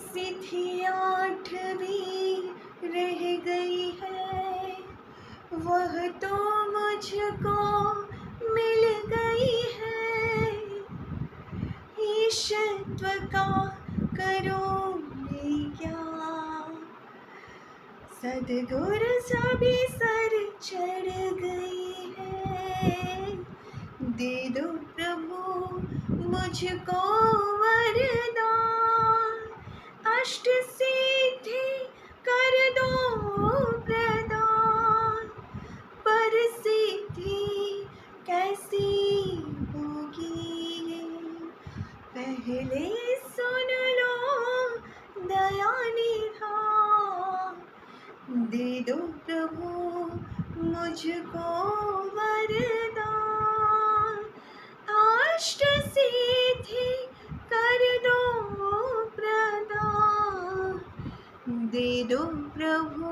सिद्धि आठवीं रह गई है, वह तो मुझको मिल गई है। ईशत्व का करूँ मैं क्या, सद्गुरु सभी सर चढ़ गई है। दे दो प्रभु मुझको वरदान, अष्ट सिद्धि कर दो प्रदान। पर सिद्धि कैसी होगी, पहले सुन लो दया निधान। दे दो प्रभु मुझको वरदान, अष्ट सिद्धि कर दो प्रदान। दे दो प्रभु